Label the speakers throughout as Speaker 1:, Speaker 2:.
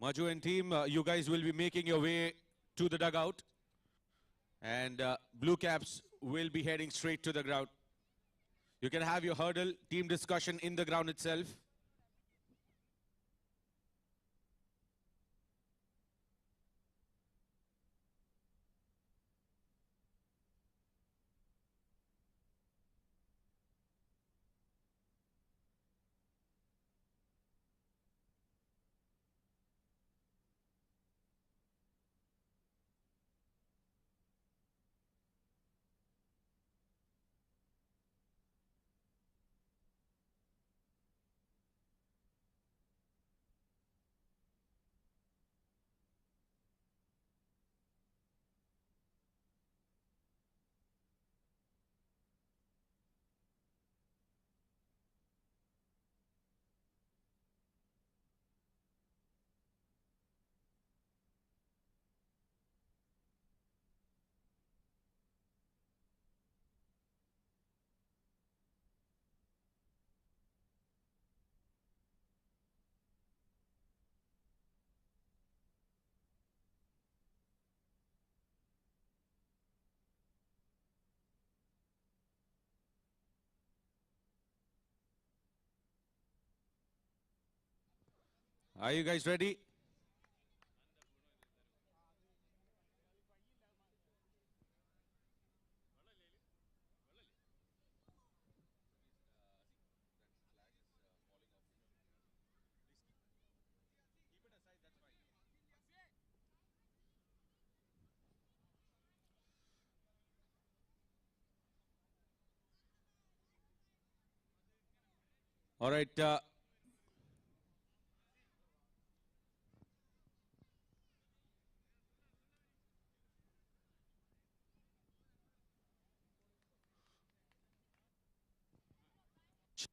Speaker 1: Maju and team, you guys will be making your way to the dugout. And Blue Caps will be heading straight to the ground. You can have your hurdle team discussion in the ground itself. Are you guys ready? All right.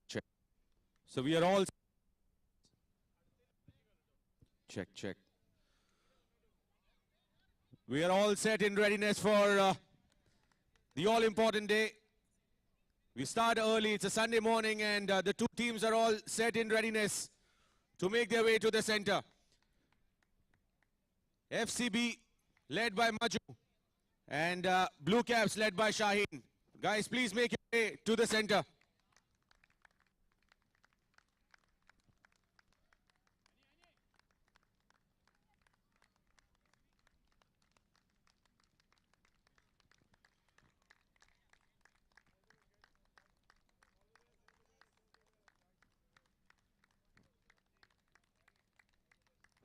Speaker 1: Check. So we are all... Check. We are all set in readiness for the all-important day. We start early. It's a Sunday morning, and the two teams are all set in readiness to make their way to the center. FCB led by Maju and Blue Caps led by Shaheen. Guys, please make your way to the center.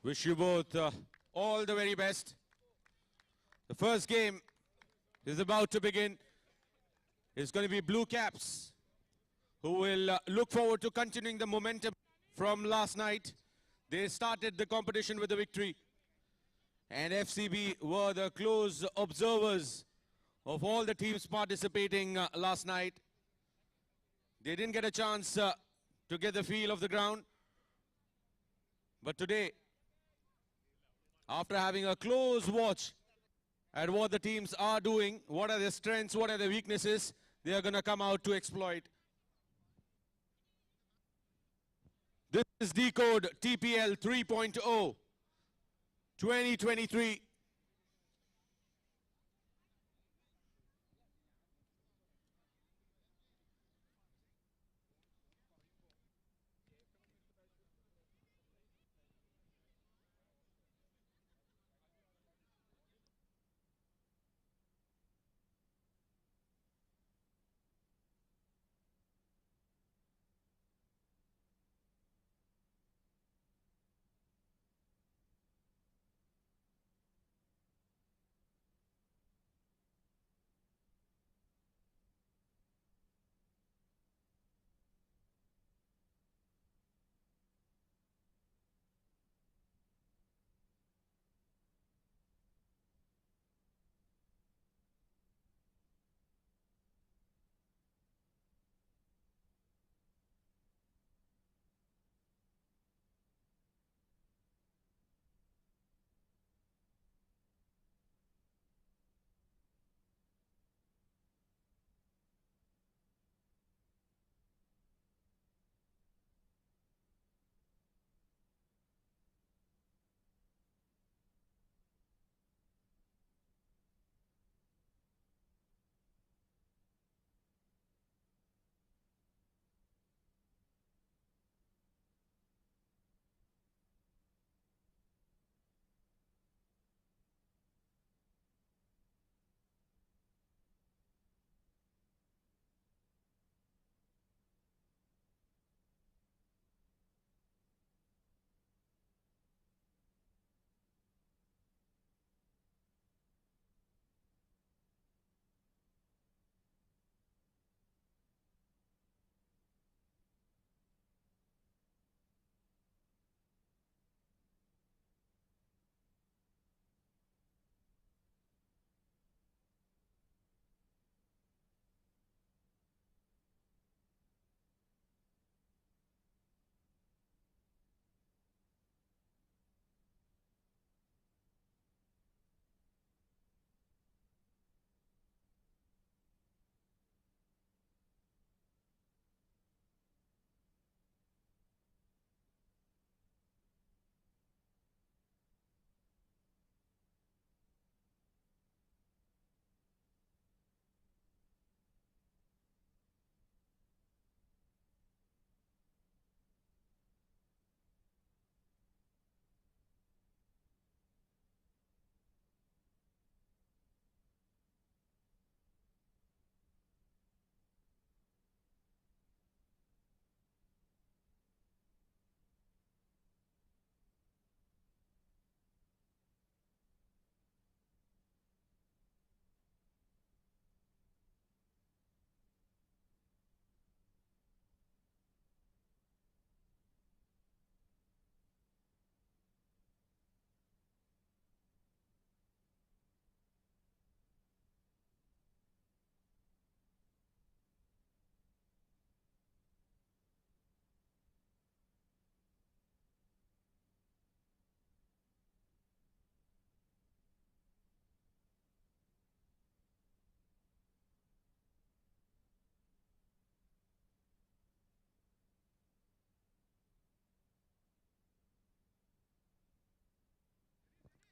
Speaker 1: Wish you both all the very best. The first game is about to begin. It's going to be Blue Caps who will look forward to continuing the momentum from last night. They started the competition with a victory. And FCB were the close observers of all the teams participating last night. They didn't get a chance to get the feel of the ground. But today, after having a close watch at what the teams are doing, what are their strengths, what are their weaknesses, they are going to come out to exploit. This is D-KODE TPL 3.0 2023.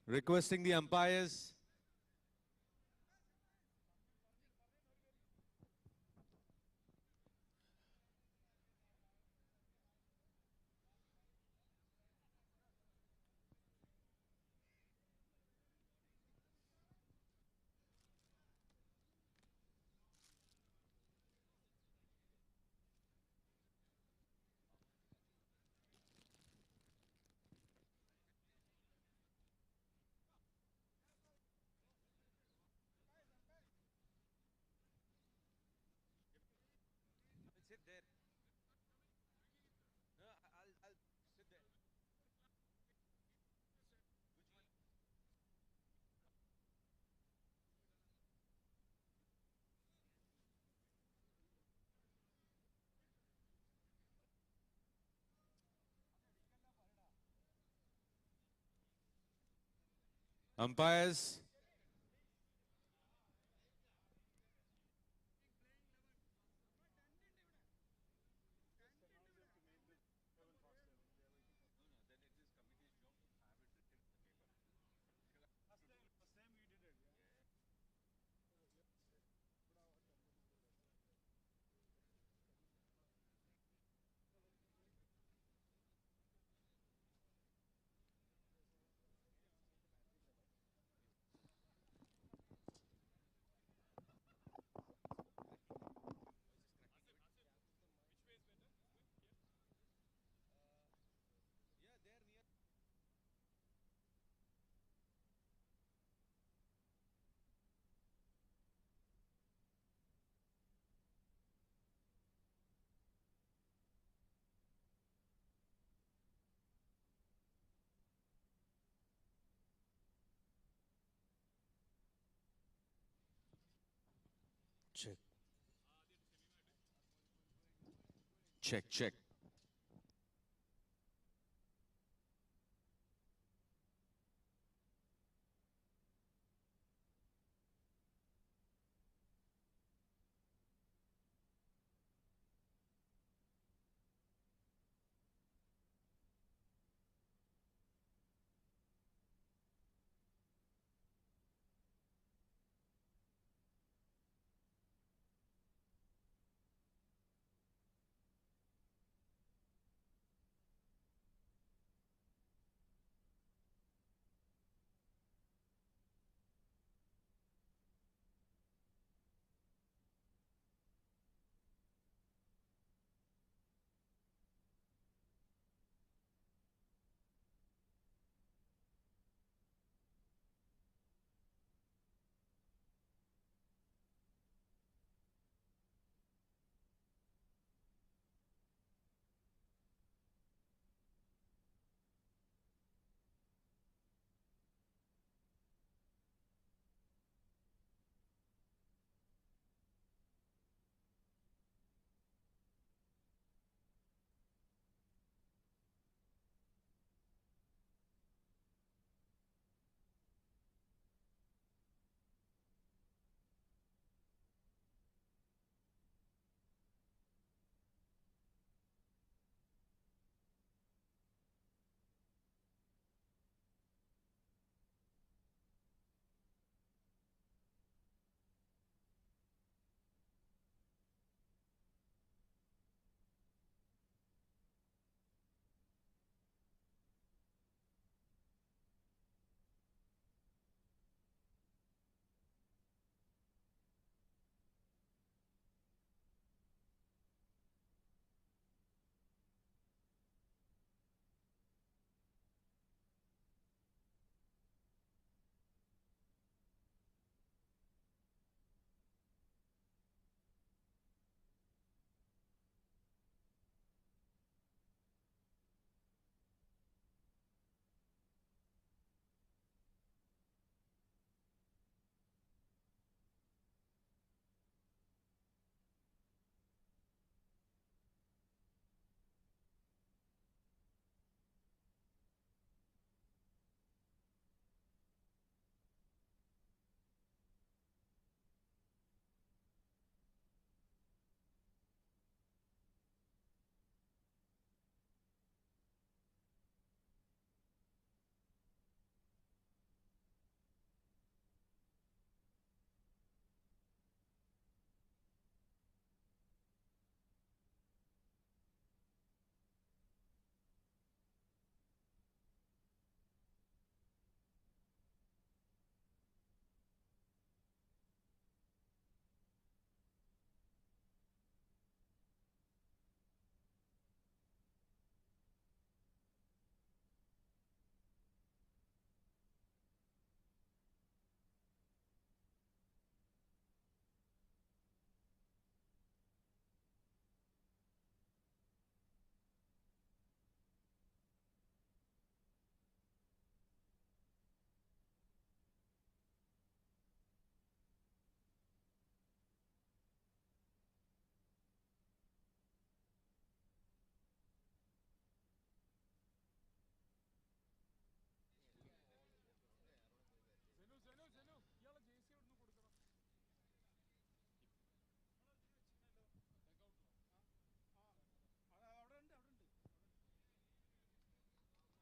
Speaker 1: Requesting the umpires. Sit there. No, I'll sit there. Umpires. Check. Check, check.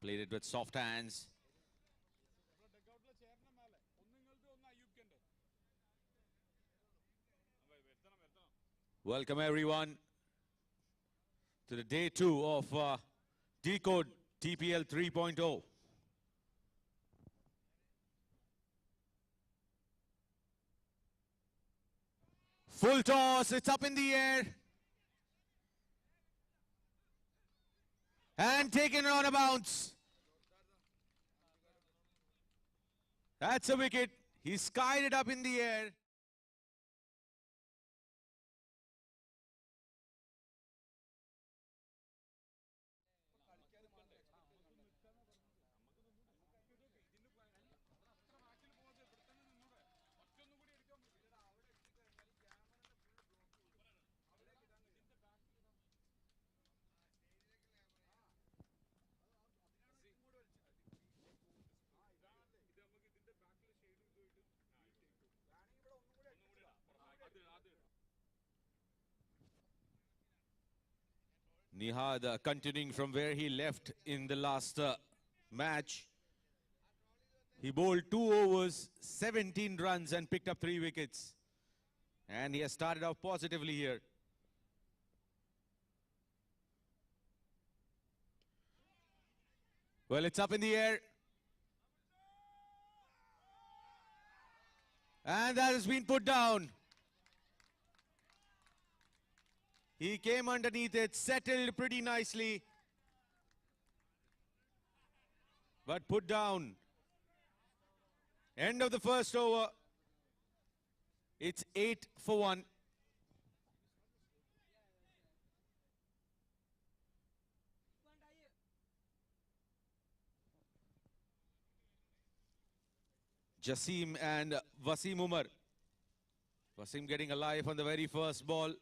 Speaker 1: Played it with soft hands. Welcome everyone to the day 2 of D-KODE TPL 3.0. Full toss, it's up in the air. And taken on a bounce. That's a wicket. He skied it up in the air. Nihad continuing from where he left in the last match. He bowled 2 overs, 17 runs and picked up 3 wickets. And he has started off positively here. Well, it's up in the air. And that has been put down. He came underneath it, settled pretty nicely. But put down. End of the first over. It's 8 for 1. Jasim and Wasim Umar. Wasim getting alive on the very first ball.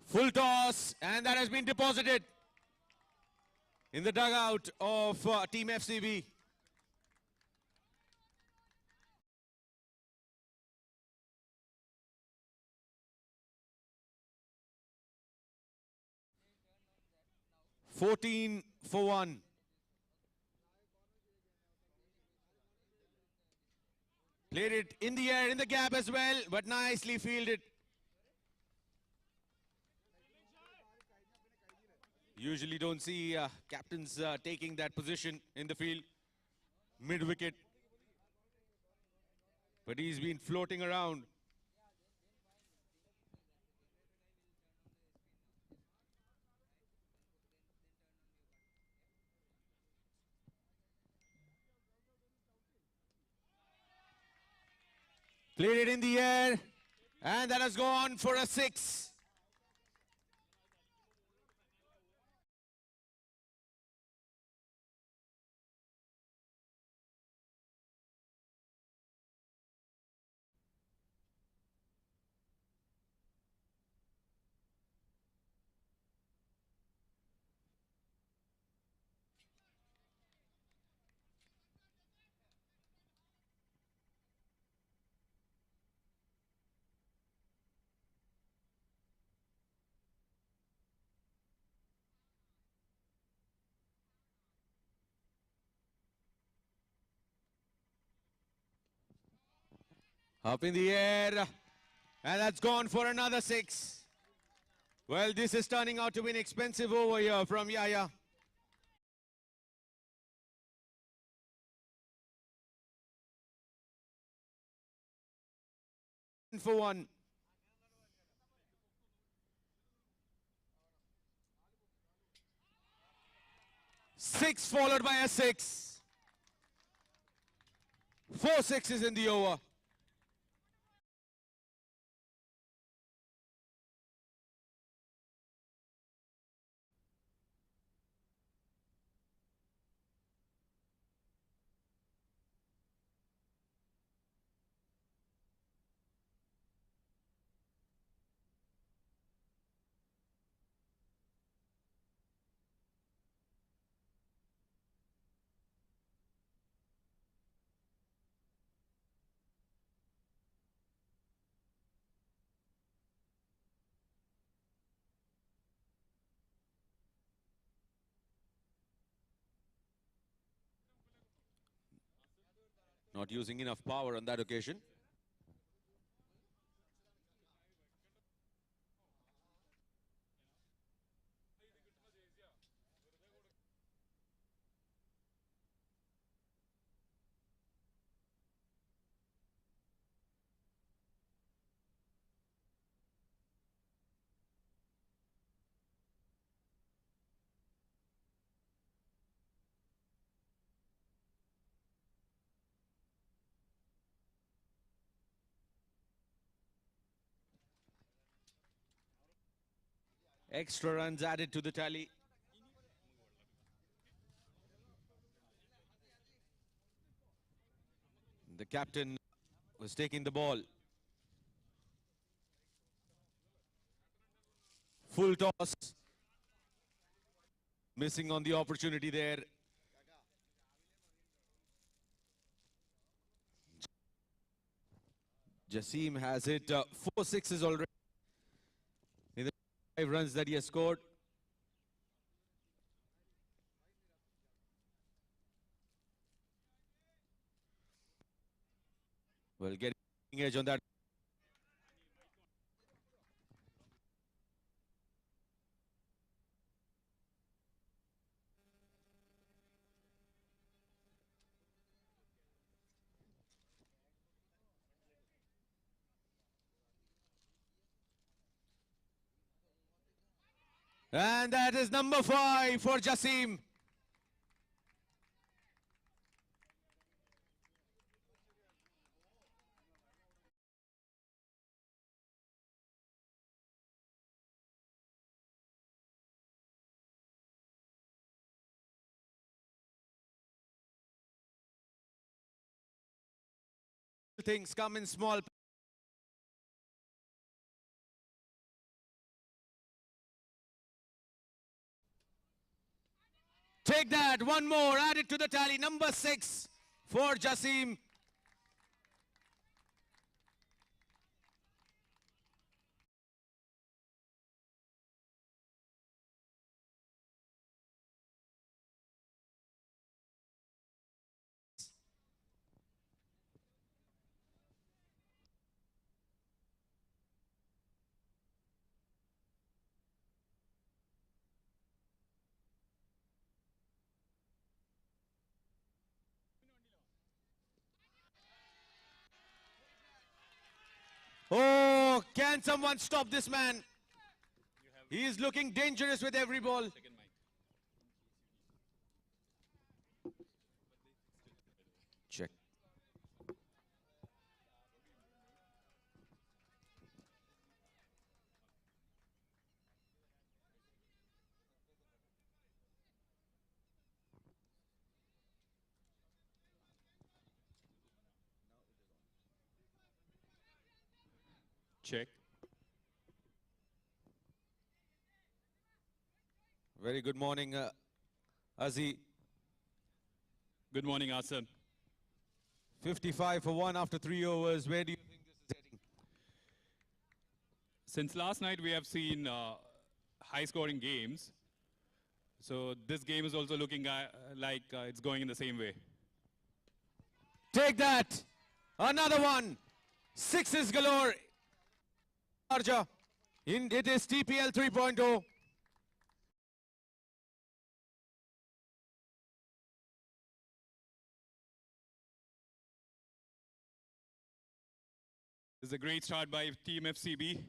Speaker 1: Full toss, and that has been deposited in the dugout of Team FCB. $14 for 1. Played it in the air, in the gap as well, but nicely fielded. Usually don't see captains taking that position in the field, mid-wicket. But he's been floating around. Played it in the air, and that has gone for a 6. Up in the air, and that's gone for another 6. Well, this is turning out to be an expensive over here from Yaya. For 1. 6 followed by a 6. 4 sixes in the over. Not using enough power on that occasion. Extra runs added to the tally. The captain was taking the ball. Full toss. Missing on the opportunity there. Jasim has hit 4 sixes already in the 5 runs that he has scored. Well, getting edge on that. And that is number 5 for Jasim. Things come in small. Take that, one more, add it to the tally. Number 6 for Jasim. Oh, can someone stop this man? He is looking dangerous with every ball. Check.
Speaker 2: Check.
Speaker 1: Very good morning, Azzi.
Speaker 2: Good morning, Asan.
Speaker 1: 55 for 1 after 3 overs. Where do you think this is heading?
Speaker 2: Since last night, we have seen high-scoring games. So this game is also looking like it's going in the same way.
Speaker 1: Take that. Another one. 6s galore. Arja. It is TPL 3.0.
Speaker 2: This is a great start by Team FCB.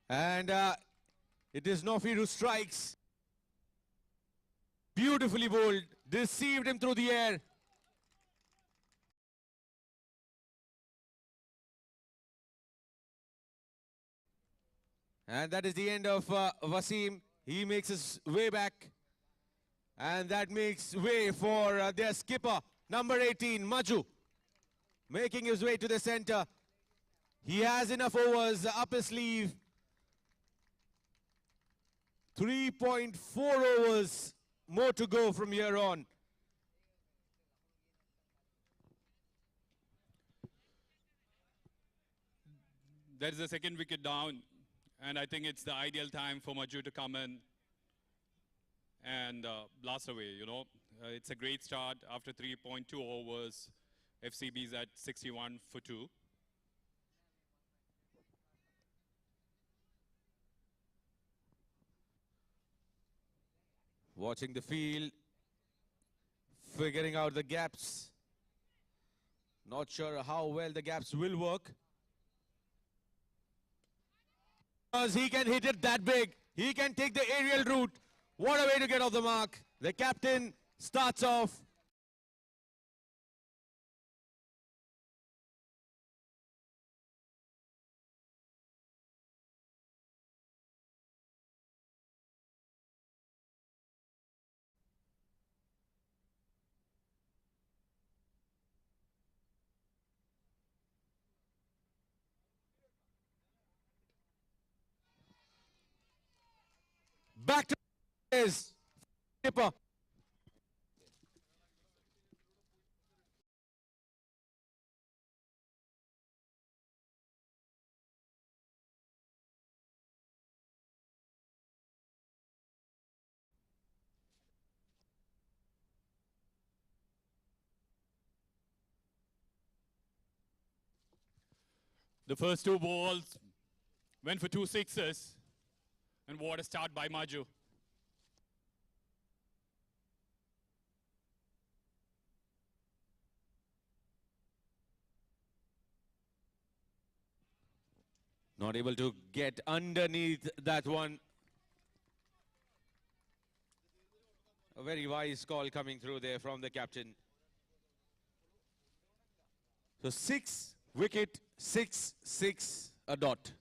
Speaker 1: And it is Nofi who strikes. Beautifully bowled. Deceived him through the air. And that is the end of Wasim. He makes his way back. And that makes way for their skipper, number 18, Maju. Making his way to the center. He has enough overs up his sleeve. 3.4 overs more to go from here on.
Speaker 2: There is a second wicket down, and I think it's the ideal time for Maju to come in and blast away, you know. It's a great start after 3.2 overs. FCB's at 61 for 2.
Speaker 1: Watching the field, figuring out the gaps. Not sure how well the gaps will work. Because he can hit it that big. He can take the aerial route. What a way to get off the mark. The captain starts off. Back to his skipper.
Speaker 2: The first 2 balls went for 2 sixes, and what a start by Maju.
Speaker 1: Not able to get underneath that one. A very wise call coming through there from the captain. So 6 wicket, 6 a dot.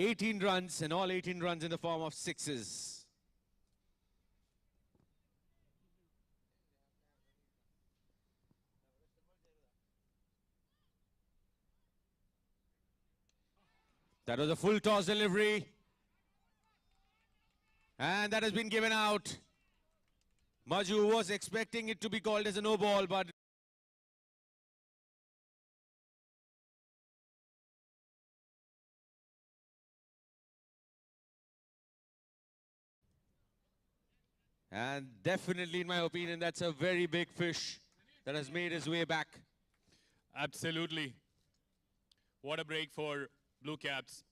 Speaker 1: 18 runs, and all 18 runs in the form of sixes. That was a full toss delivery. And that has been given out. Maju was expecting it to be called as a no ball, but and definitely, in my opinion, that's a very big fish that has made his way back.
Speaker 2: Absolutely. What a break for Blue Caps.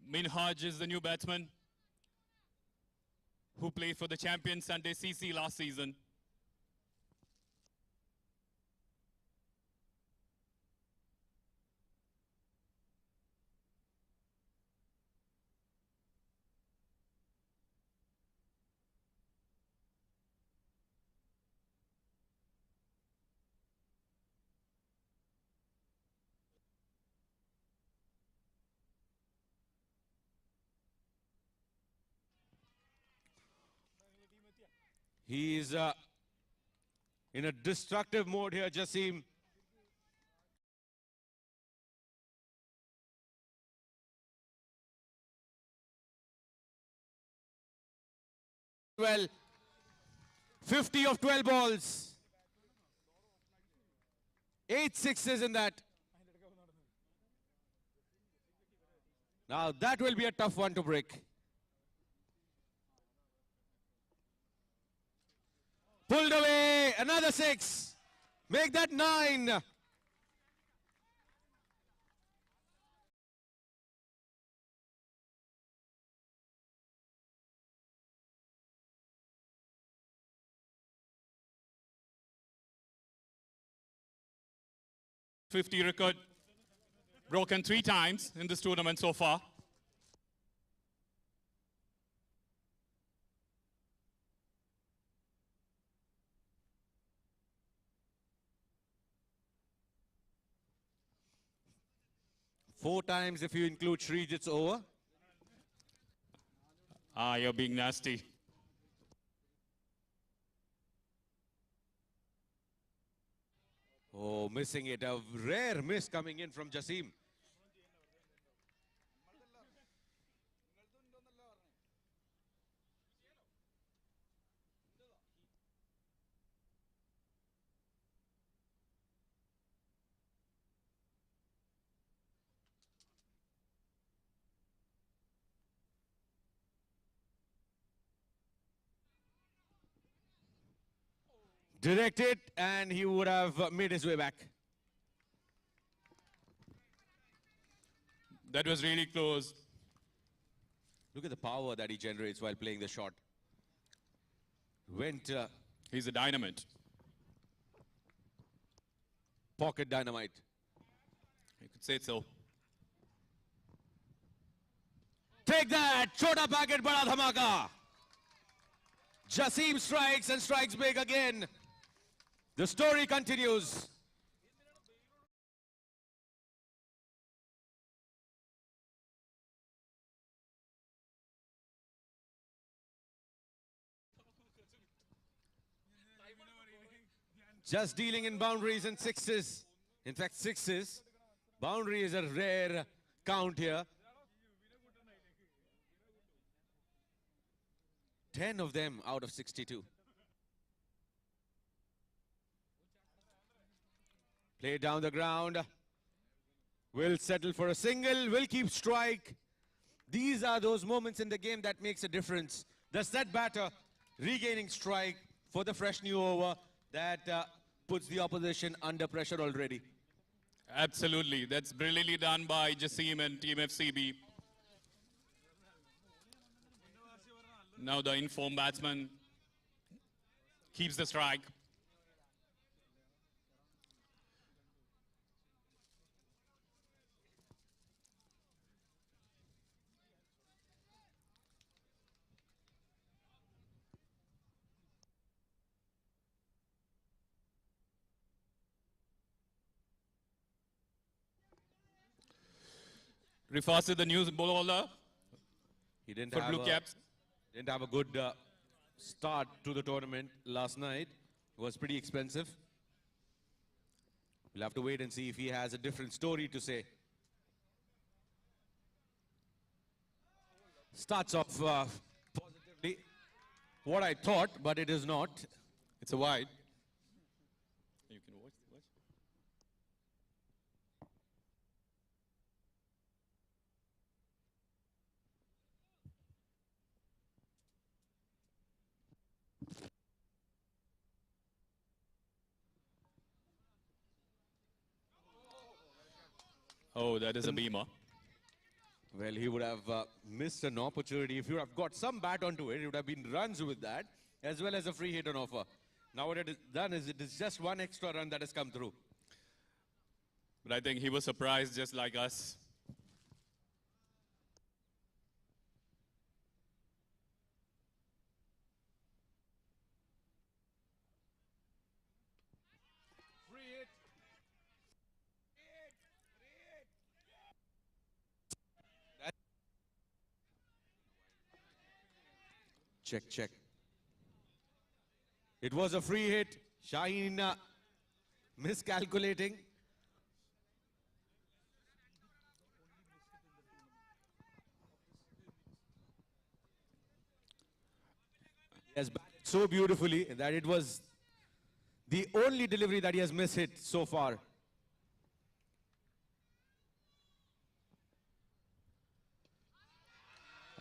Speaker 2: Minhaj is the new batsman who played for the champion Sunday CC last season.
Speaker 1: He's in a destructive mode here, Jassim. Well, 50 of 12 balls. 8 sixes in that. Now that will be a tough one to break. Pulled away, another 6. Make that 9.
Speaker 2: .50 record broken 3 times in this tournament so far.
Speaker 1: 4 times if you include Srijit's over.
Speaker 2: Ah, you're being nasty.
Speaker 1: Oh, missing it. A rare miss coming in from Jasim. Directed, and he would have made his way back.
Speaker 2: That was really close.
Speaker 1: Look at the power that he generates while playing the shot. Went
Speaker 2: He's a dynamite.
Speaker 1: pocket dynamite.
Speaker 2: You could say so.
Speaker 1: Take that! Chota packet, bada dhamaka. Jasim strikes and strikes big again. The story continues. Just dealing in boundaries and sixes. In fact, sixes. Boundary is a rare count here. 10 of them out of 62. Play down the ground. Will settle for a single. Will keep strike. These are those moments in the game that makes a difference. The set batter regaining strike for the fresh new over that puts the opposition under pressure already.
Speaker 2: Absolutely. That's brilliantly done by Jasim and Team FCB. Now the informed batsman keeps the strike. Refaster, the new bowler
Speaker 1: He didn't
Speaker 2: for
Speaker 1: have
Speaker 2: Blue Caps.
Speaker 1: Didn't have a good start to the tournament last night. It was pretty expensive. We'll have to wait and see if he has a different story to say. Starts off positively. What I thought, but it is not.
Speaker 2: It's a wide. You can watch. Oh, that is a beamer.
Speaker 1: Well, he would have missed an opportunity. If you have got some bat onto it, it would have been runs with that, as well as a free hit on offer. Now what it is done is it is just one extra run that has come through.
Speaker 2: But I think he was surprised just like us.
Speaker 1: Check, check. It was a free hit. Shaheen miscalculating. He has batted so beautifully that it was the only delivery that he has missed hit so far.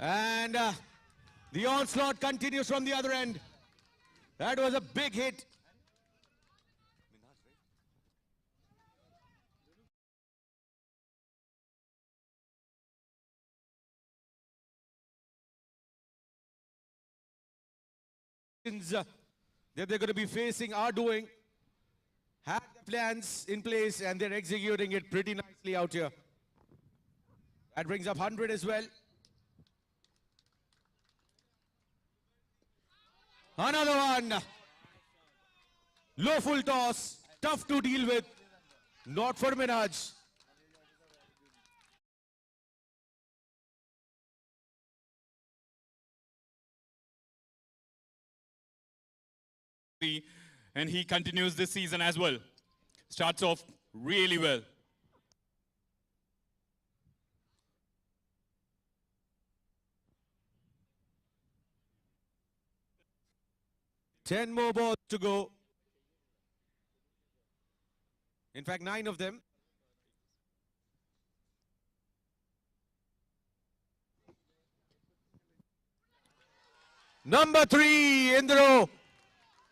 Speaker 1: And the onslaught continues from the other end. That was a big hit. That they're going to be facing are doing, have the plans in place, and they're executing it pretty nicely out here. That brings up 100 as well. Another one. Low full toss. Tough to deal with. Not for Minhaj.
Speaker 2: and he continues this season as well. Starts off really well.
Speaker 1: Ten more balls to go. In fact, 9 of them. Number 3 in the row.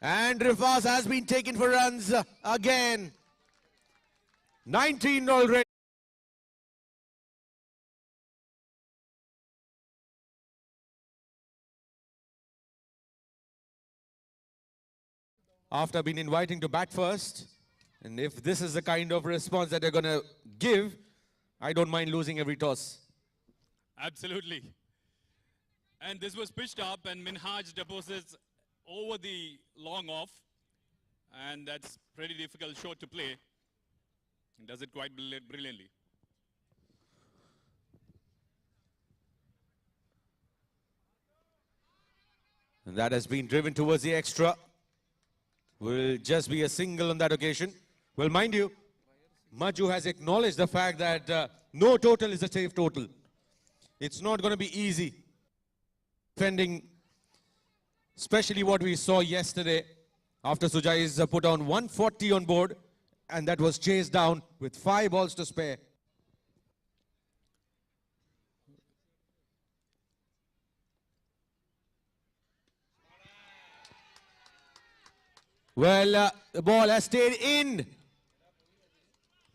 Speaker 1: And Rifas has been taken for runs again. 19 already. After being inviting to bat first, and if this is the kind of response that they're going to give, I don't mind losing every toss.
Speaker 2: Absolutely. And this was pitched up, and Minhaj deposits over the long off, and that's pretty difficult shot to play. He does it quite brilliantly.
Speaker 1: And that has been driven towards the extra. Will just be a single on that occasion. Well, mind you, Maju has acknowledged the fact that no total is a safe total. It's not going to be easy defending, especially what we saw yesterday after Sujai's put on 140 on board, and that was chased down with 5 balls to spare. Well, the ball has stayed in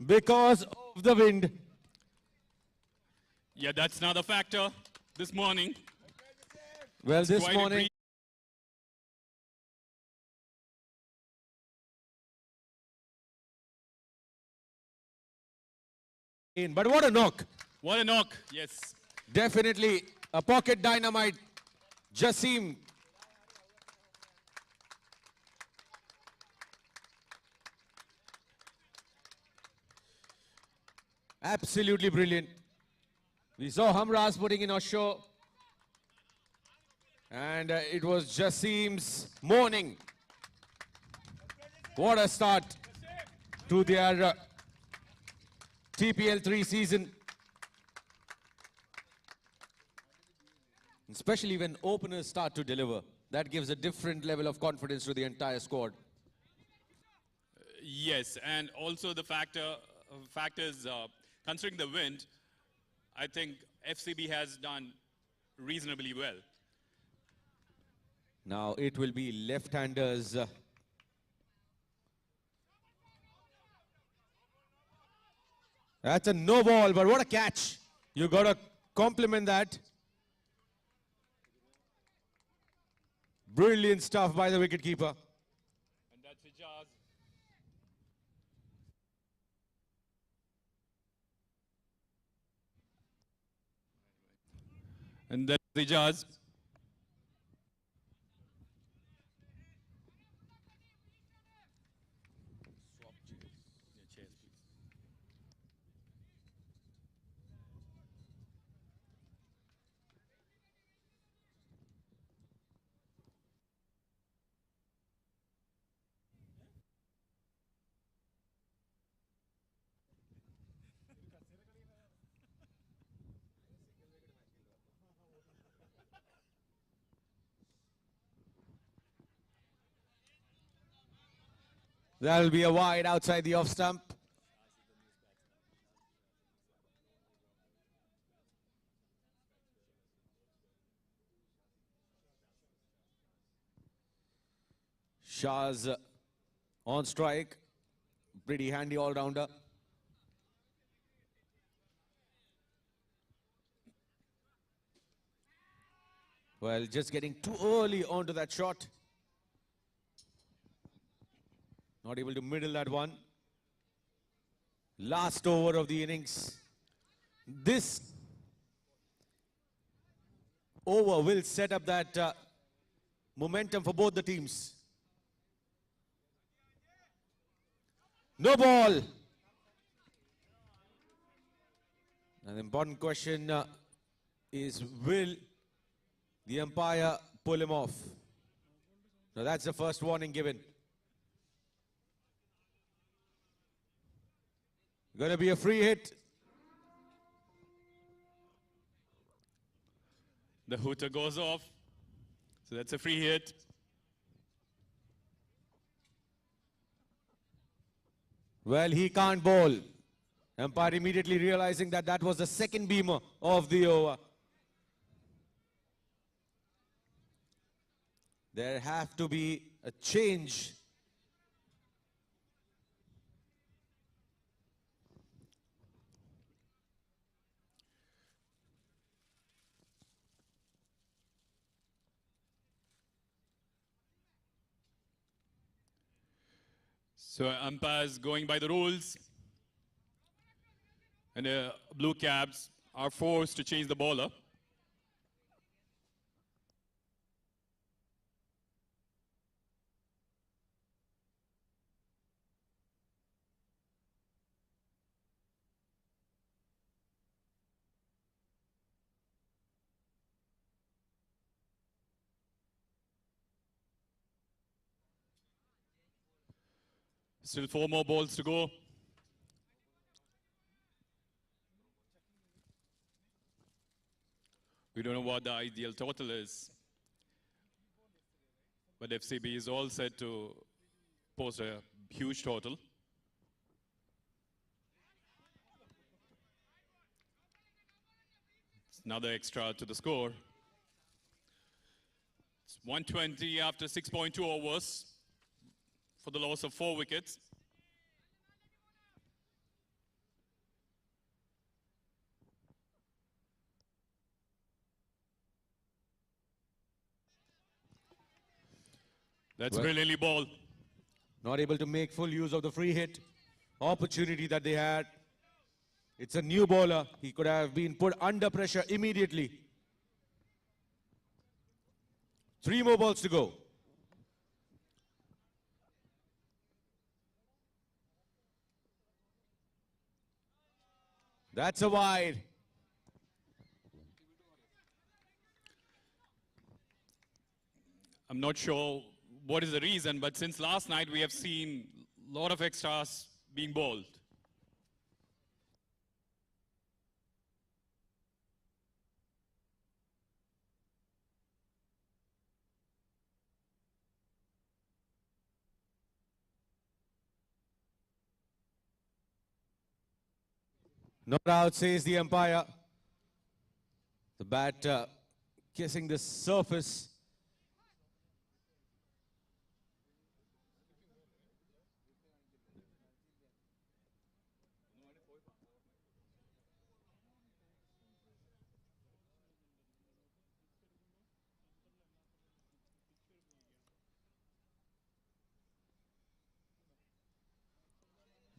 Speaker 1: because of the wind.
Speaker 2: Yeah, that's another factor this morning.
Speaker 1: Well, this morning, but what a knock.
Speaker 2: What a knock, yes.
Speaker 1: Definitely a pocket dynamite. Jassim. Absolutely brilliant. We saw Hamraz putting in a show. And it was Jassim's morning. What a start to their TPL 3 season. Especially when openers start to deliver. That gives a different level of confidence to the entire squad.
Speaker 2: Yes, and also the factors, considering the wind, I think FCB has done reasonably well.
Speaker 1: Now it will be left-handers. That's a no ball, but what a catch. You got to compliment that. Brilliant stuff by the wicketkeeper.
Speaker 2: And that's Ijaz. And that's Ijaz.
Speaker 1: That'll be a wide outside the off stump. Shah's on strike. Pretty handy all-rounder. Well, just getting too early onto that shot. Not able to middle that one. Last over of the innings. This over will set up that momentum for both the teams. No ball. An important question is, will the umpire pull him off? Now that's the first warning given. Going to be a free hit.
Speaker 2: The hooter goes off. So that's a free hit.
Speaker 1: Well, he can't bowl. Umpire immediately realizing that that was the second beamer of the over. There have to be a change.
Speaker 2: So umpires going by the rules. And the blue caps are forced to change the bowler. Still 4 more balls to go. We don't know what the ideal total is. But FCB is all set to post a huge total. It's another extra to the score. It's 120 after 6.2 overs for the loss of 4 wickets. That's brilliantly bowled.
Speaker 1: Not able to make full use of the free hit opportunity that they had. It's a new bowler. He could have been put under pressure immediately. 3 more balls to go. That's a wide.
Speaker 2: I'm not sure what is the reason, but since last night we have seen a lot of extras being bowled.
Speaker 1: Not out, says the umpire. The bat kissing the surface.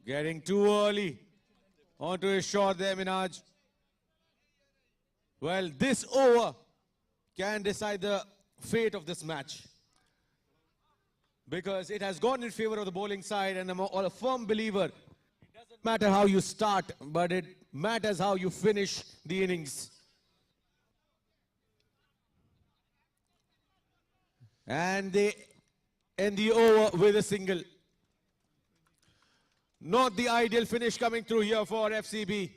Speaker 1: Getting too early onto his shot there, Minaj. Well, this over can decide the fate of this match, because it has gone in favor of the bowling side, and I'm a firm believer. It doesn't matter how you start, but it matters how you finish the innings. And they end the over with a single. Not the ideal finish coming through here for FCB.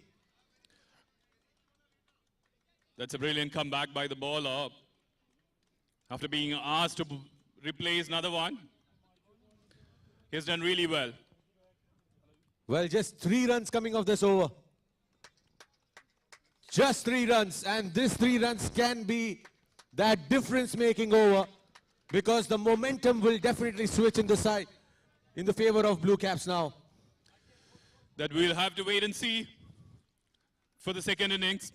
Speaker 2: That's a brilliant comeback by the bowler. After being asked to replace another one, he's done really well.
Speaker 1: Well, just 3 runs coming off this over. Just 3 runs, and this 3 runs can be that difference-making over, because the momentum will definitely switch in the side, in the favor of Blue Caps now.
Speaker 2: That we'll have to wait and see for the second innings.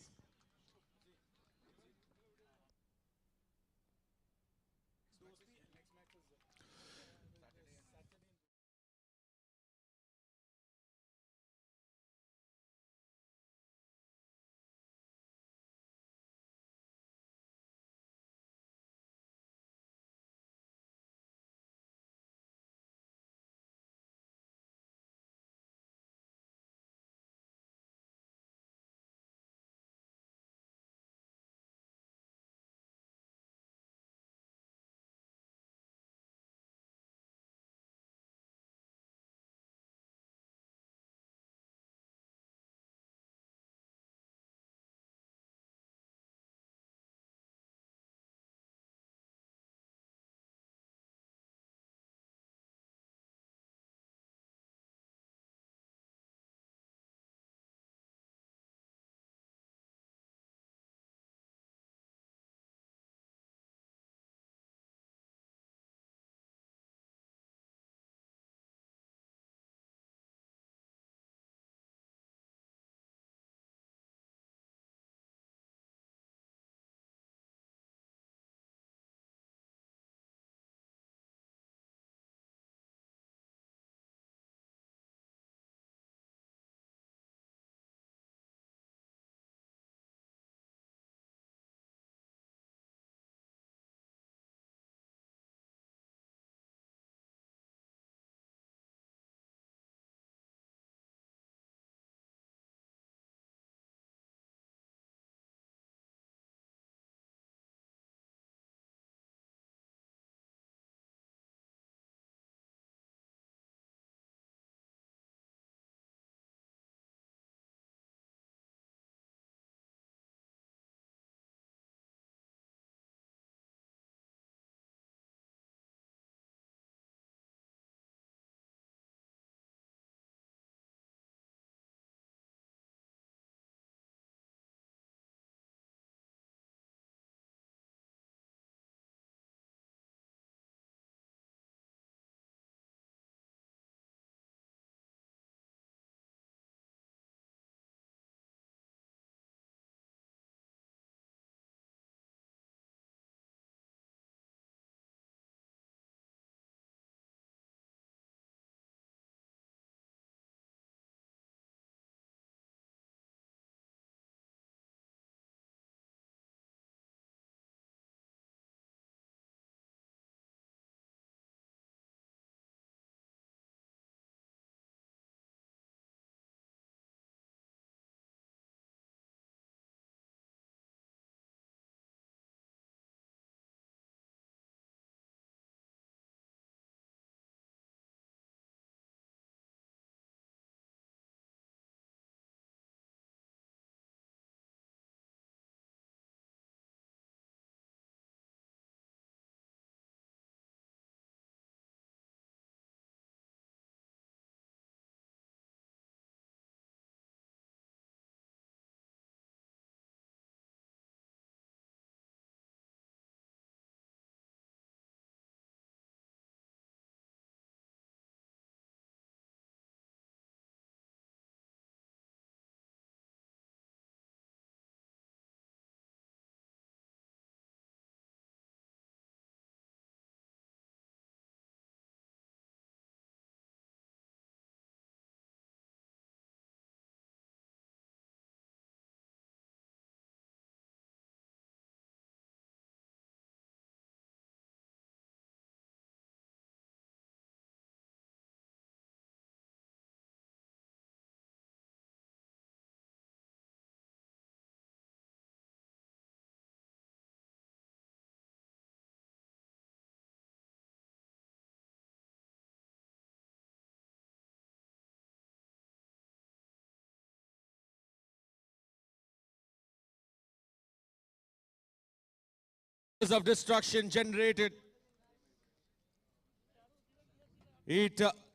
Speaker 1: of destruction generated.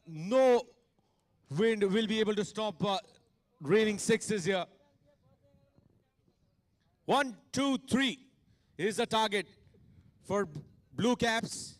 Speaker 1: No wind will be able to stop raining sixes here. 1, 2, 3 is the target for Blue Caps.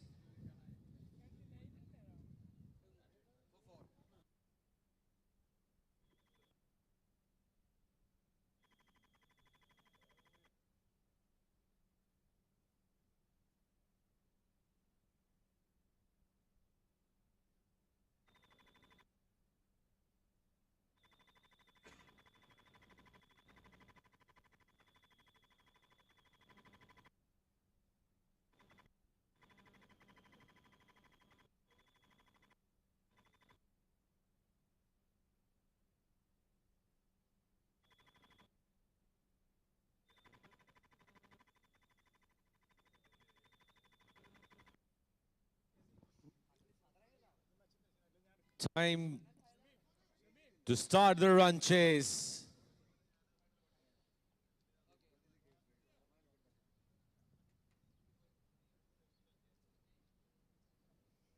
Speaker 1: Time to start the run chase.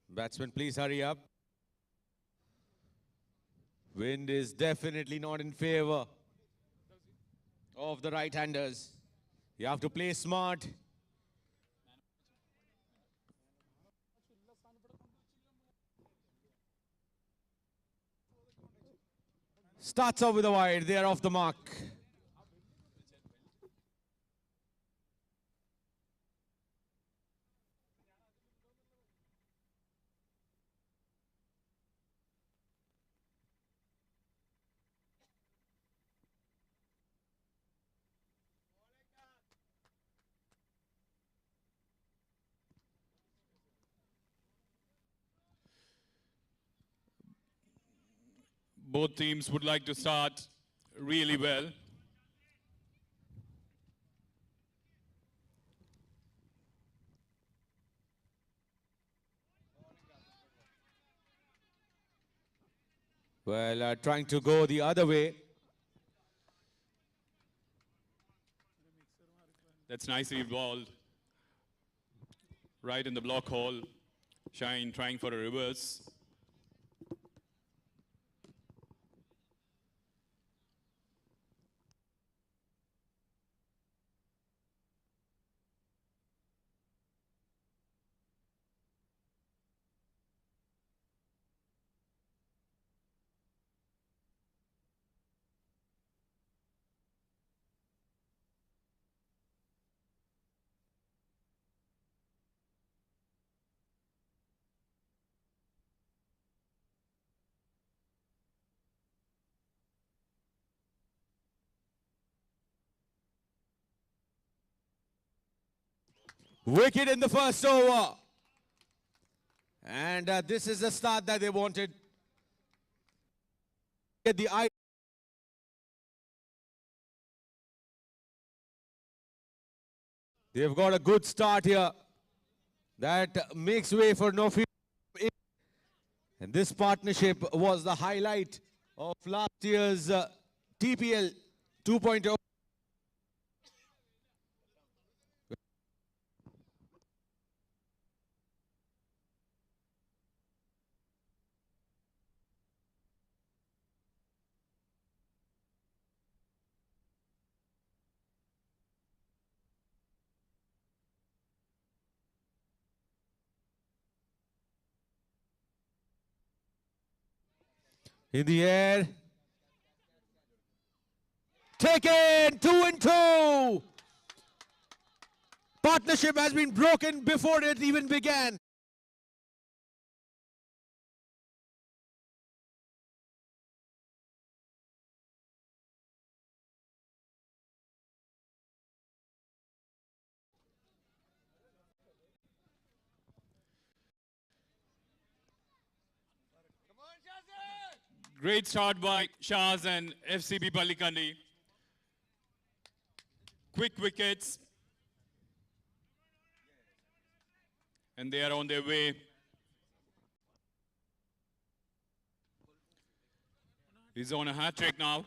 Speaker 1: Batsmen, please hurry up. Wind is definitely not in favor of the right-handers. You have to play smart. Starts off with a wide. They are off the mark.
Speaker 2: Both teams would like to start really well.
Speaker 1: Well, trying to go the other way.
Speaker 2: That's nicely balled. Right in the block hole. Shine trying for a reverse.
Speaker 1: Wicket in the first over. And this is the start that they wanted. Get the eye. They've got a good start here. That makes way for no field. And this partnership was the highlight of last year's TPL 2.0. In the air. Taken, 2 and 2. Partnership has been broken before it even began.
Speaker 2: Great start by Shahs and FCB Pallikkandy. Quick wickets. And they are on their way. He's on a hat trick now.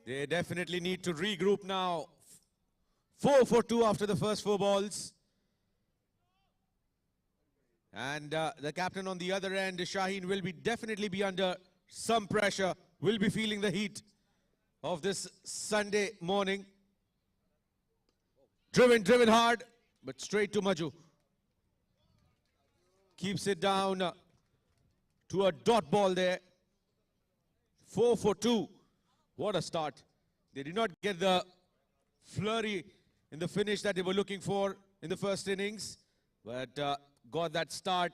Speaker 1: They definitely need to regroup now. 4 for 2 after the first 4 balls. And the captain on the other end, Shaheen, will definitely be under some pressure, will be feeling the heat of this Sunday morning. Driven hard, but straight to Maju. Keeps it down to a dot ball there. 4 for 2. What a start. They did not get the flurry in the finish that they were looking for in the first innings, but got that start.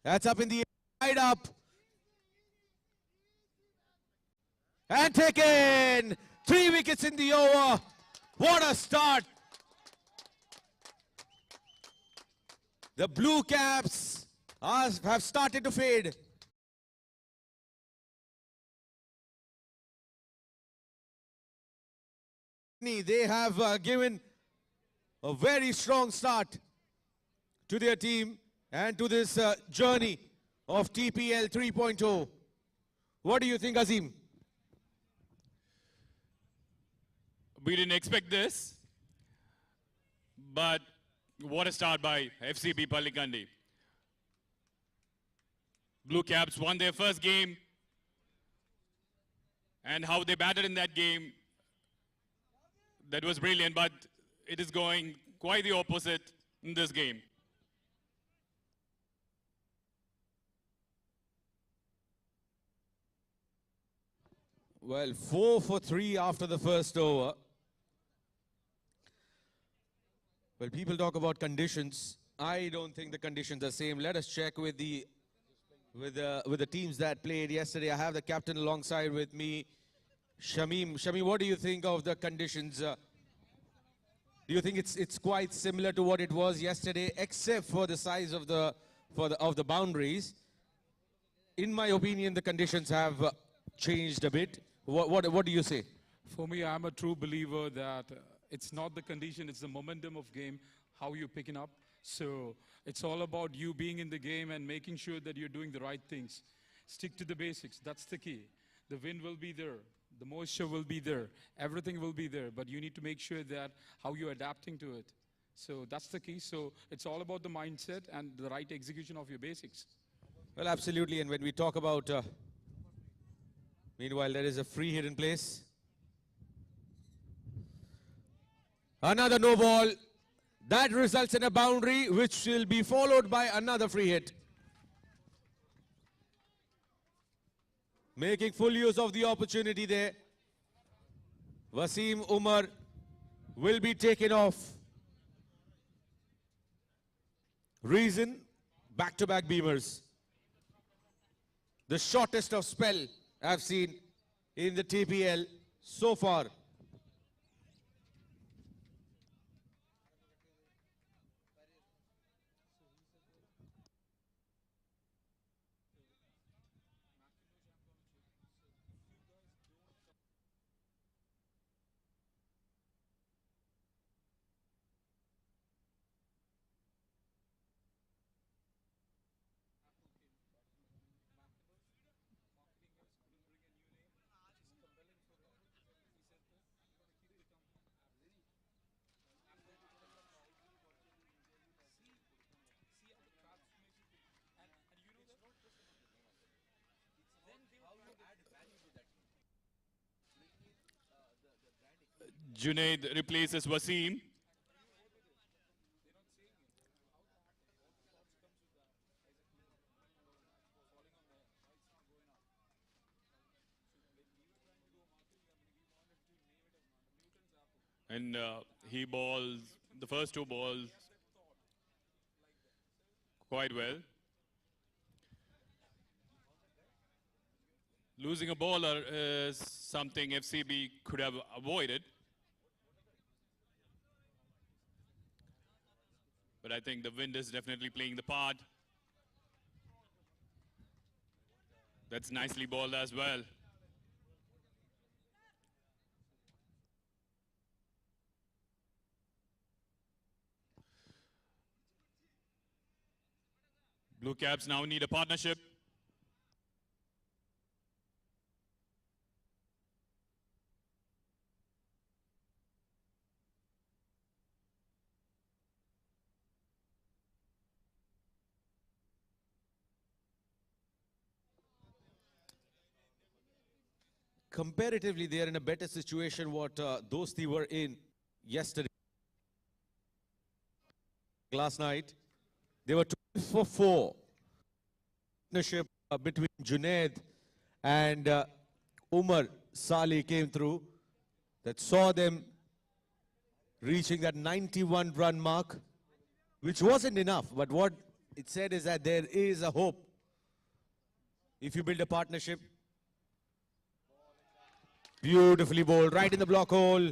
Speaker 1: That's up in the air, right up. And taken. 3 wickets in the over. What a start. The Blue Caps have started to fade. They have given a very strong start to their team and to this journey of TPL 3.0. What do you think, Azim?
Speaker 2: We didn't expect this, but what a start by FCB Pallikkandy. Blue Caps won their first game, and how they batted in that game, that was brilliant, but it is going quite the opposite in this game.
Speaker 1: Well, 4 for 3 after the first over. Well, people talk about conditions. I don't think the conditions are same. Let us check with the teams that played yesterday. I have the captain alongside with me, Shamim. Shamim, what do you think of the conditions? Do you think it's quite similar to what it was yesterday, except for the size of the boundaries? In my opinion, the conditions have changed a bit. What do you say?
Speaker 3: For me, I'm a true believer that it's not the condition, it's the momentum of game, how you're picking up. So it's all about you being in the game and making sure that you're doing the right things. Stick to the basics, that's the key. The wind will be there, the moisture will be there, everything will be there, but you need to make sure that how you're adapting to it. So that's the key. So it's all about the mindset and the right execution of your basics.
Speaker 1: Well, absolutely. And when we talk about, meanwhile, there is a free hit in place. Another no ball. That results in a boundary, which will be followed by another free hit. Making full use of the opportunity there. Wasim Umar will be taken off. Reason, back-to-back beamers. The shortest of spell I've seen in the TPL so far.
Speaker 2: Junaid replaces Wasim. And he balls the first 2 balls quite well. Losing a bowler is something FCB could have avoided. But I think the wind is definitely playing the part. That's nicely bowled as well. Blue Caps now need a partnership.
Speaker 1: comparatively, they are in a better situation what Dosti were in yesterday. Last night, they were 2 for 4. Partnership between Junaid and Umar Saleh came through that saw them reaching that 91 run mark, which wasn't enough. But what it said is that there is a hope if you build a partnership. Beautifully bowled, right in the block hole.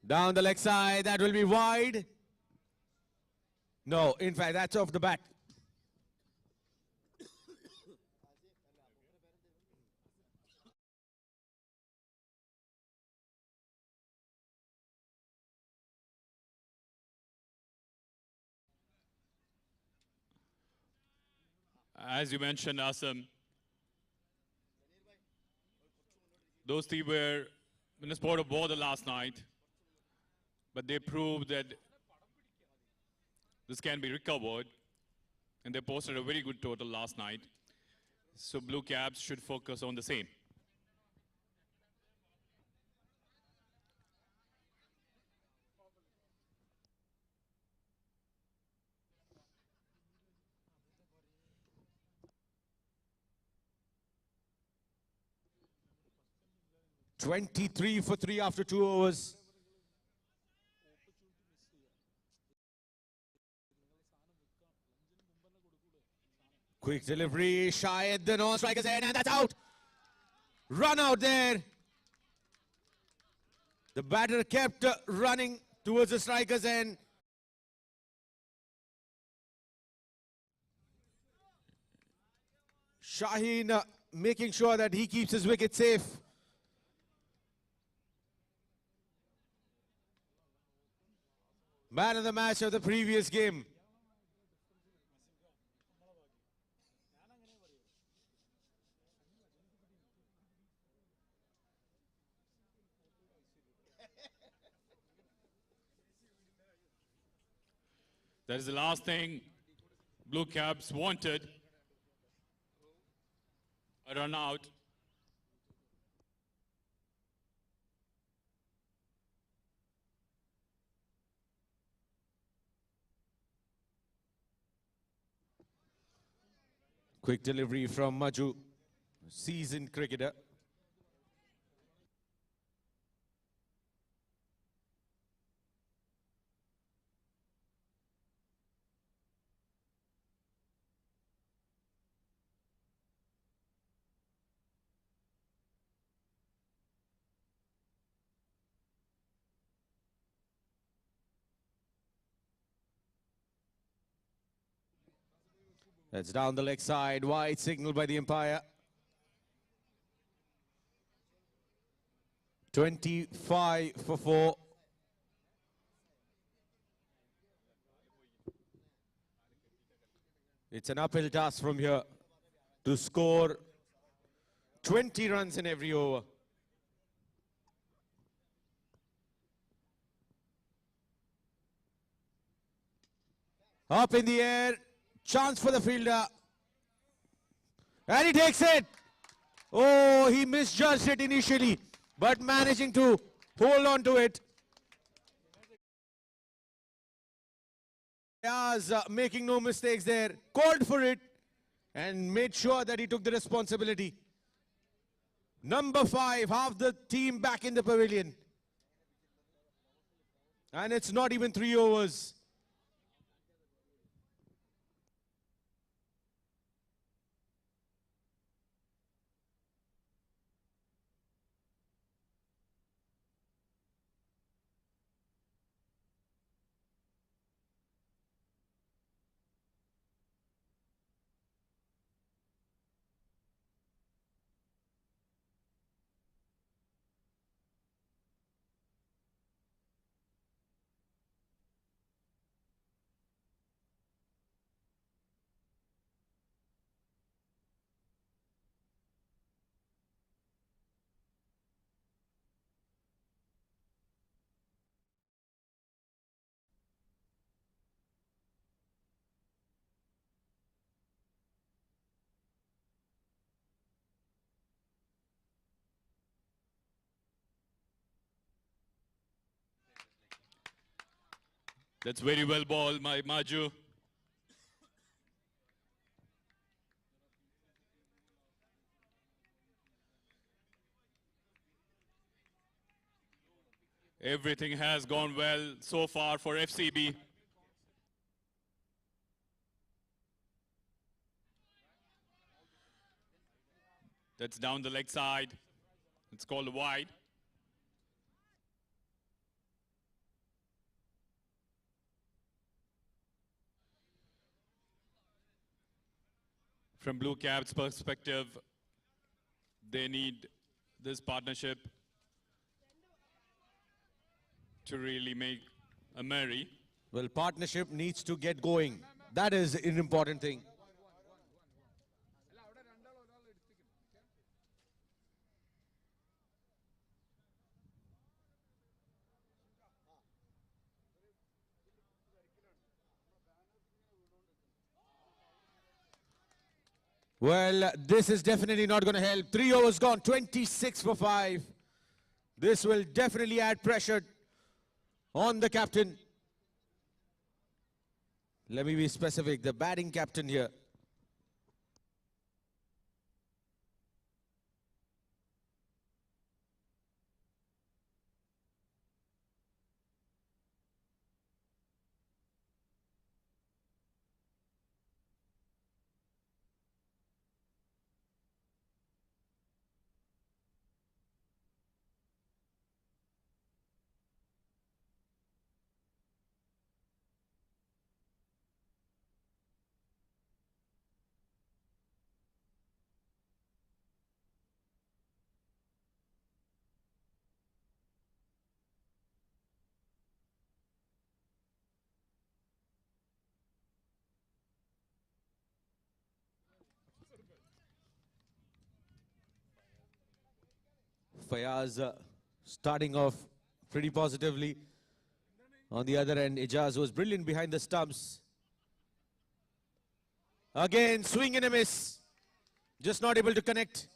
Speaker 1: Down the leg side, that will be wide. No, in fact, that's off the bat.
Speaker 2: As you mentioned, Asam, those three were in the sport of bother last night, but they proved that this can be recovered, and they posted a very good total last night. So Blue Caps should focus on the same.
Speaker 1: $23 for 3 after 2 overs. Quick delivery, shy at the non-striker's end, and that's out. Run out there. The batter kept running towards the striker's end. Shaheen making sure that he keeps his wicket safe. Man of the match of the previous game.
Speaker 2: That is the last thing Blue Caps wanted. A run out.
Speaker 1: Quick delivery from Maju, seasoned cricketer. That's down the leg side, wide signal by the umpire. 25 for 4. It's an uphill task from here to score 20 runs in every over. Up in the air, chance for the fielder. And he takes it. Oh, he misjudged it initially, but managing to hold on to it. Yaz making no mistakes there, called for it and made sure that he took the responsibility. Number 5, half the team back in the pavilion. And it's not even 3 overs.
Speaker 2: That's very well ball, my Maju. Everything has gone well so far for FCB. That's down the leg side. It's called wide. From Blue Caps' perspective, they need this partnership to really make a merry.
Speaker 1: Well, partnership needs to get going. That is an important thing. Well, this is definitely not going to help. 3 overs gone, 26 for 5. This will definitely add pressure on the captain. Let me be specific, the batting captain here. Fayaz starting off pretty positively. On the other end, Ijaz was brilliant behind the stumps. Again, swing and a miss. Just not able to connect.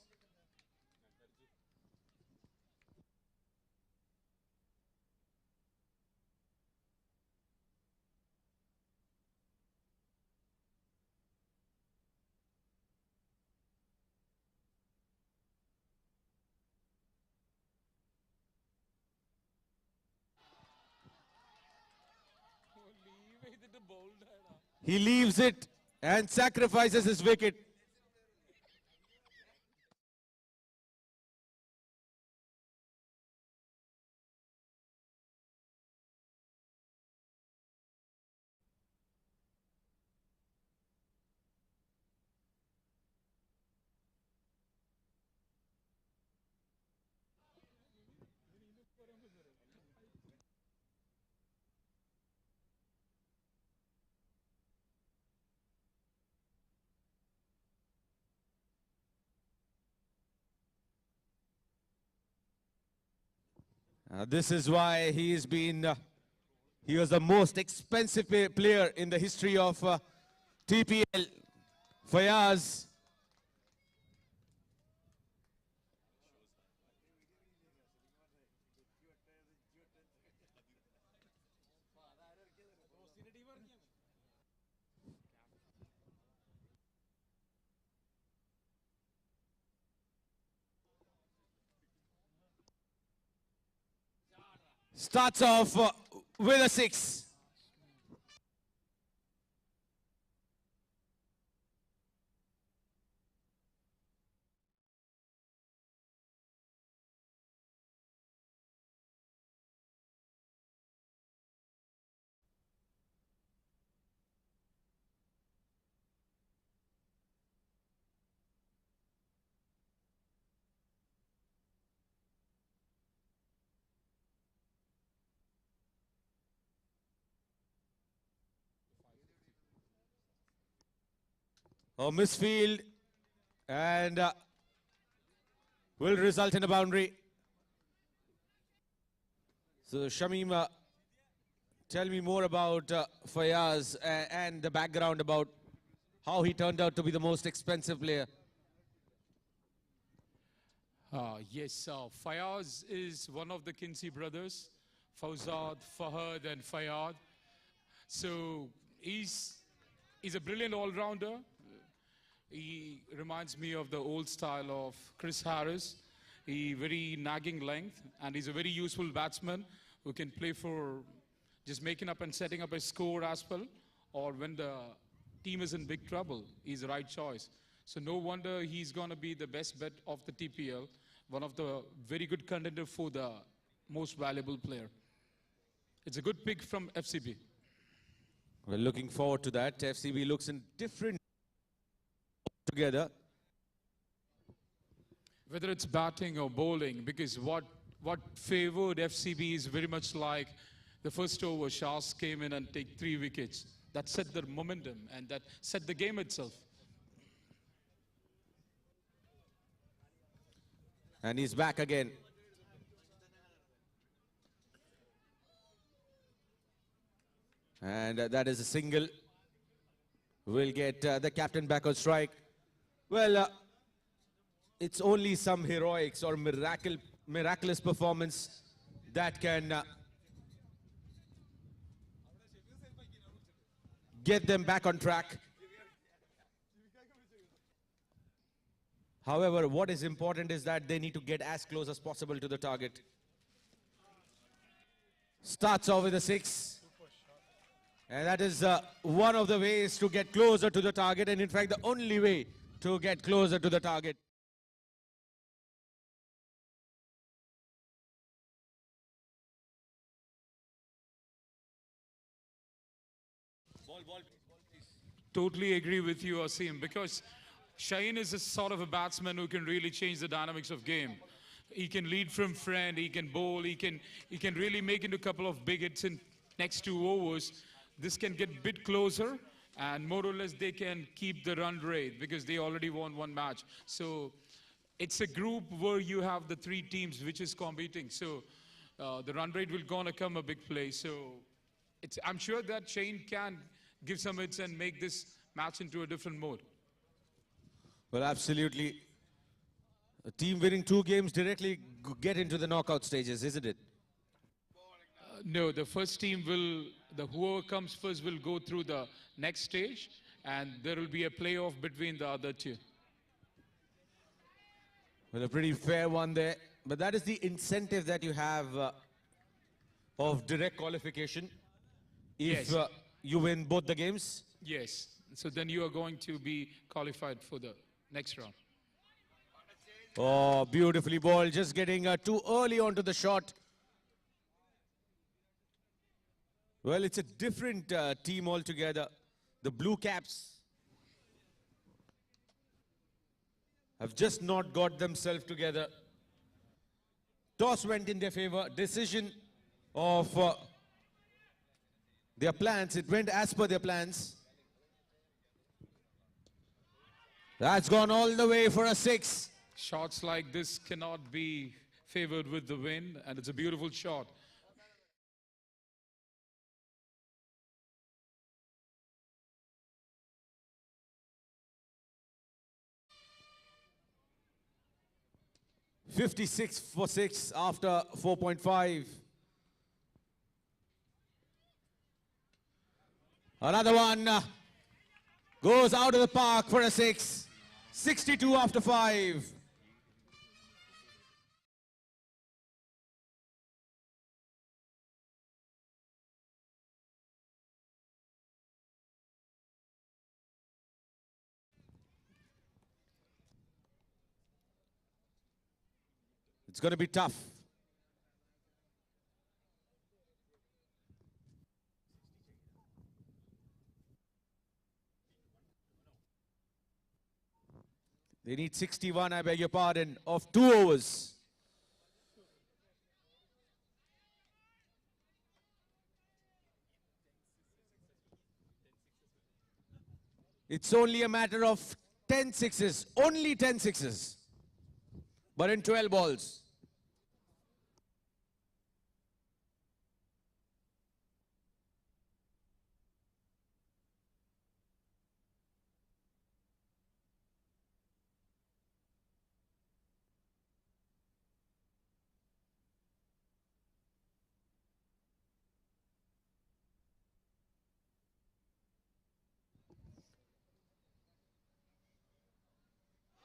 Speaker 1: He leaves it and sacrifices his wicket. This is why he was the most expensive player in the history of TPL. Fayaz. Starts off with a 6. A misfield and will result in a boundary. So Shamim, tell me more about Fayaz and the background about how he turned out to be the most expensive player.
Speaker 3: Yes, Fayaz is one of the Kinsey brothers, Fawzad, Fahad and Fayad. So he's a brilliant all-rounder. He reminds me of the old style of Chris Harris. He very nagging length, and he's a very useful batsman who can play for just making up and setting up a score as well, or when the team is in big trouble, he's the right choice. So no wonder he's going to be the best bet of the TPL, one of the very good contender for the most valuable player. It's a good pick from FCB.
Speaker 1: We're looking forward to that. FCB looks in different together.
Speaker 3: Whether it's batting or bowling, because what favored FCB is very much like the first over, Shahs came in and take 3 wickets. That set the momentum and that set the game itself.
Speaker 1: And he's back again. And that is a single. We'll get the captain back on strike. Well, it's only some heroics or miraculous performance that can get them back on track. However, what is important is that they need to get as close as possible to the target. Starts off with a 6. And that is one of the ways to get closer to the target, and in fact the only way to get closer to the target.
Speaker 3: Totally agree with you, Asim, because Shaheen is a sort of a batsman who can really change the dynamics of game. He can lead from front, he can bowl, he can really make into a couple of big hits in next 2 overs. This can get a bit closer, and more or less they can keep the run rate because they already won 1 match. So it's a group where you have the 3 teams which is competing. So the run rate will gonna come a big play. So I'm sure that Shaheen can give some hits and make this match into a different mode.
Speaker 1: Well, absolutely. A team winning 2 games directly get into the knockout stages, isn't it?
Speaker 3: No, the first team whoever comes first will go through the next stage, and there will be a playoff between the other 2.
Speaker 1: Well, a pretty fair one there. But that is the incentive that you have of direct qualification if
Speaker 3: Yes.
Speaker 1: You win both the games.
Speaker 3: Yes. So then you are going to be qualified for the next round.
Speaker 1: Oh, beautifully bowled. Just getting too early onto the shot. Well, it's a different team altogether. The Blue Caps have just not got themselves together. Toss went in their favor. Decision of their plans. It went as per their plans. That's gone all the way for a 6.
Speaker 3: Shots like this cannot be favored with the win, and it's a beautiful shot.
Speaker 1: .56 for 6 after 4.5. Another one goes out of the park for a 6. 62 after 5. It's going to be tough. They need 61, I beg your pardon, of 2 overs. It's only a matter of 10 sixes, only 10 sixes, but in 12 balls.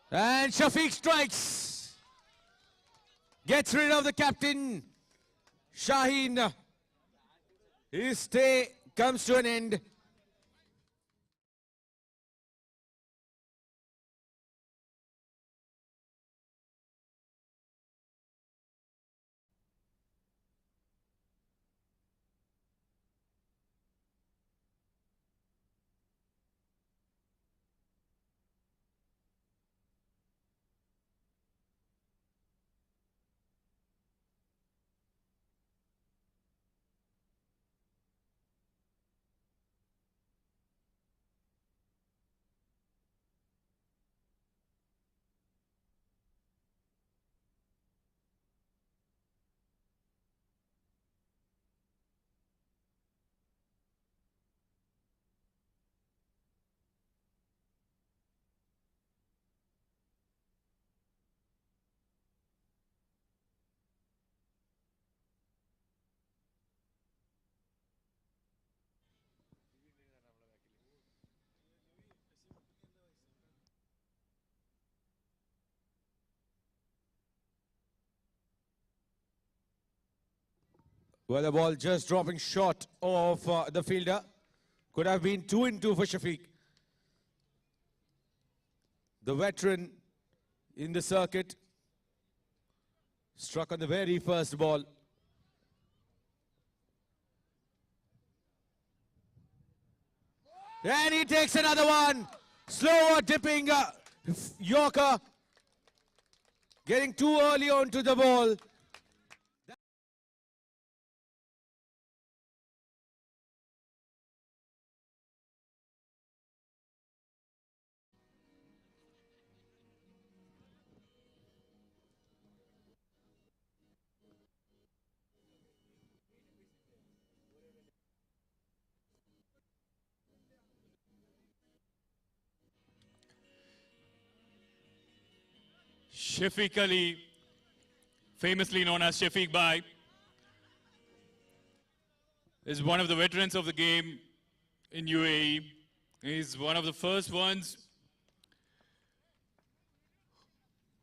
Speaker 1: And Shafiq strikes. Gets rid of the captain. Shaheen. His stay comes to an end. Well, the ball just dropping short of the fielder. Could have been 2-2 for Shafiq. The veteran in the circuit. Struck on the very first ball. And he takes another one. Slower dipping Yorker. Getting too early onto the ball.
Speaker 2: Shafiq Ali, famously known as Shafiq Bhai, is one of the veterans of the game in UAE. He's one of the first ones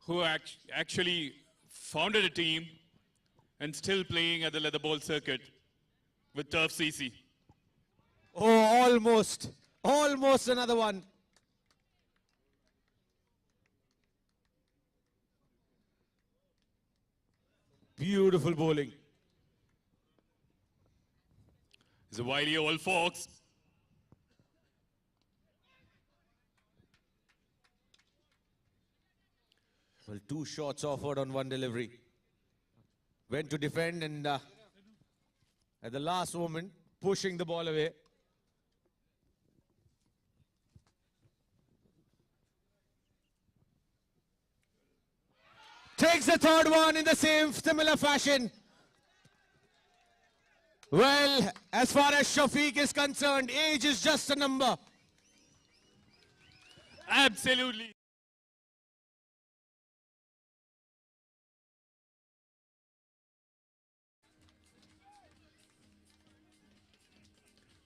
Speaker 2: who actually founded a team and still playing at the leather ball circuit with Turf CC.
Speaker 1: Oh, almost. Almost another one. Beautiful bowling.
Speaker 2: He's a wily old fox.
Speaker 1: Well, 2 shots offered on 1 delivery. Went to defend and at the last moment, pushing the ball away. Takes the third one in the same similar fashion. Well, as far as Shafiq is concerned, age is just a number.
Speaker 2: Absolutely.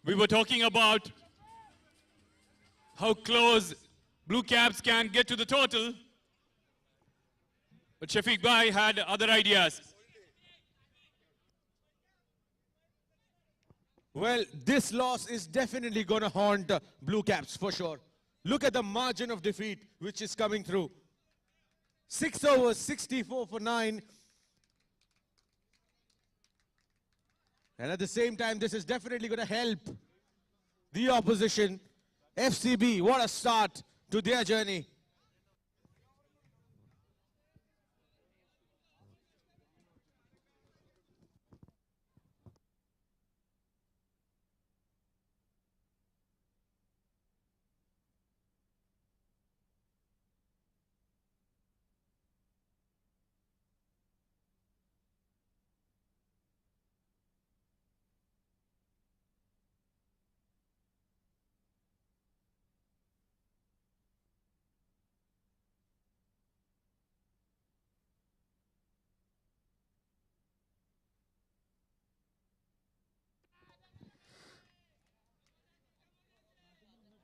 Speaker 2: We were talking about how close Blue Caps can get to the total. But Shafiq Bhai had other ideas.
Speaker 1: Well, this loss is definitely going to haunt Blue Caps for sure. Look at the margin of defeat which is coming through. 6 overs, 64 for 9. And at the same time, this is definitely going to help the opposition. FCB, what a start to their journey.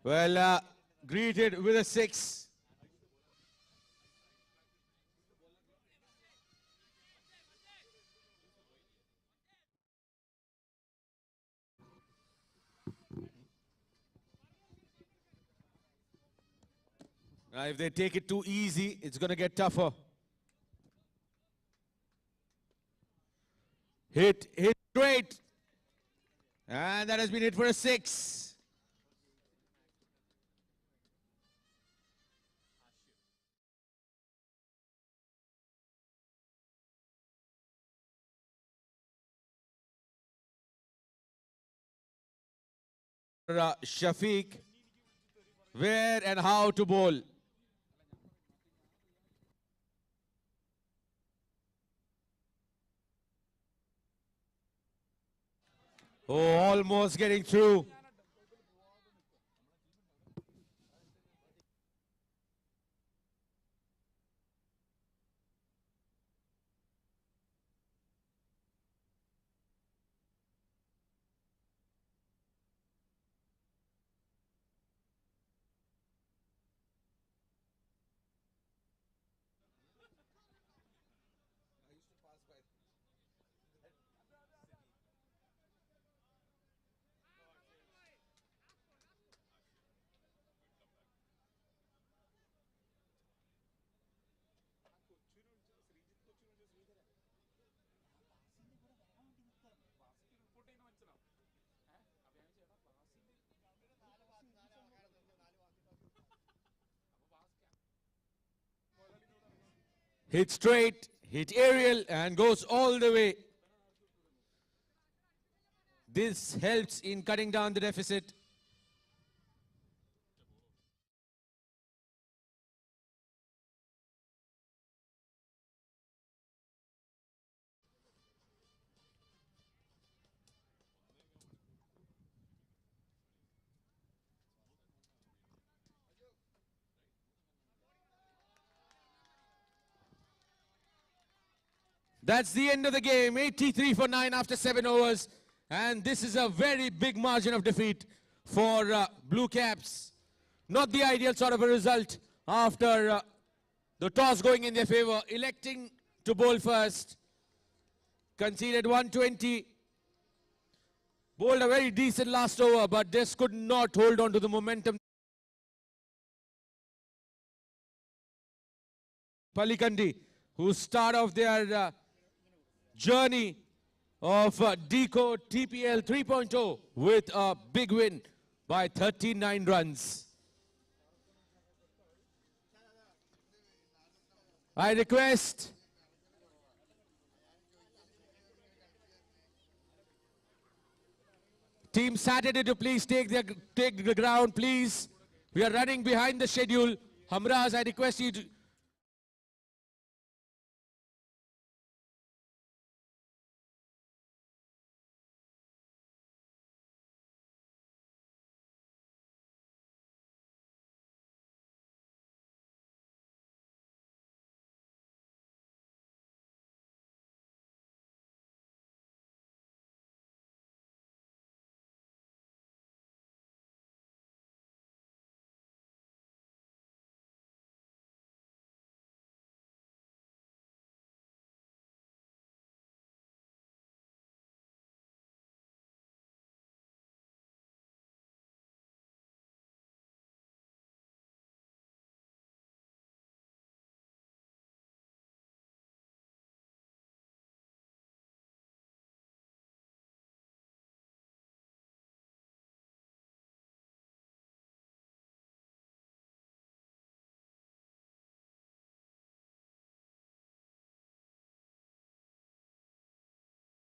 Speaker 1: Well, greeted with a 6. If they take it too easy, it's going to get tougher. Hit straight. And that has been hit for a 6. Shafiq, where and how to bowl. Oh, almost getting through. Hit straight, hit aerial, and goes all the way. This helps in cutting down the deficit. That's the end of the game. 83 for 9 after 7 overs. And this is a very big margin of defeat for Blue Caps. Not the ideal sort of a result after the toss going in their favor. Electing to bowl first. Conceded 120. Bowled a very decent last over, but just could not hold on to the momentum. Pallikkandy, who start off their journey of D-KODE TPL 3.0 with a big win by 39 runs. I request Team Saturday to please take the ground, please. We are running behind the schedule. Hamraz, I request you to